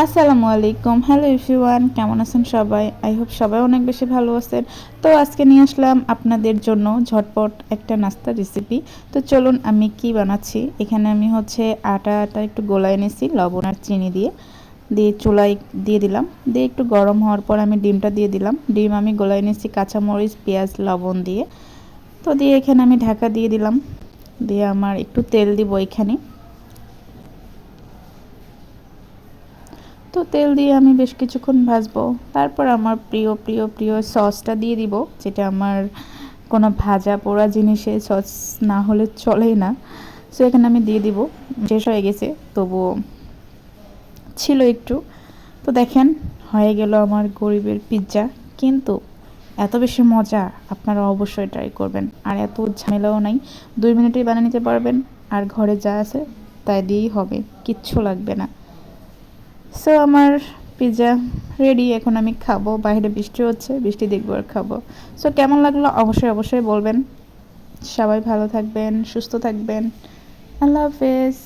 আসসালামু আলাইকুম, hello everyone, কেমন আছেন সবাই? আই হোপ সবাই অনেক বেশি ভালো আছেন। তো আজকে নিয়ে আসলাম আপনাদের জন্য ঝটপট একটা নাস্তার রেসিপি। তো চলুন আমি কি বানাচ্ছি। এখানে আমি আটা একটু গোলায় নিয়েছি লবণ আর চিনি দিয়ে দিয়ে চুলায় দিয়ে দিলাম। দিয়ে একটু গরম হওয়ার পর আমি ডিমটা দিয়ে দিলাম। ডিম আমি গোলায় নিয়েছি কাঁচামরিচ, পেঁয়াজ, লবণ দিয়ে। তো দিয়ে এখানে আমি ঢাকা দিয়ে দিলাম। দিয়ে আমার একটু তেল দিব এখানে। তো তেল দিয়ে আমি বেশ কিছুক্ষণ ভাজবো। তারপর আমার প্রিয় প্রিয় প্রিয় সসটা দিয়ে দিব, যেটা আমার কোনো ভাজা পোড়া জিনিসে সস না হলে চলেই না। সো এখানে আমি দিয়ে দিব। শেষ হয়ে গেছে, তবুও ছিল একটু। তো দেখেন, হয়ে গেল আমার গরিবের পিৎজা। কিন্তু এত বেশি মজা, আপনারা অবশ্যই ট্রাই করবেন। আর এত ঝামেলাও নাই, 2 মিনিটেই বানিয়ে নিতে পারবেন। আর ঘরে যা আছে তাই দিয়েই হবে, কিচ্ছু লাগবে না। সো আমার পিৎজা রেডি, এখন আমি খাবো। বাইরে বৃষ্টি হচ্ছে, বৃষ্টি দেখবো আর খাবো। সো কেমন লাগলো অবশ্যই অবশ্যই বলবেন। সবাই ভালো থাকবেন, সুস্থ থাকবেন। আল্লাহ হাফেজ।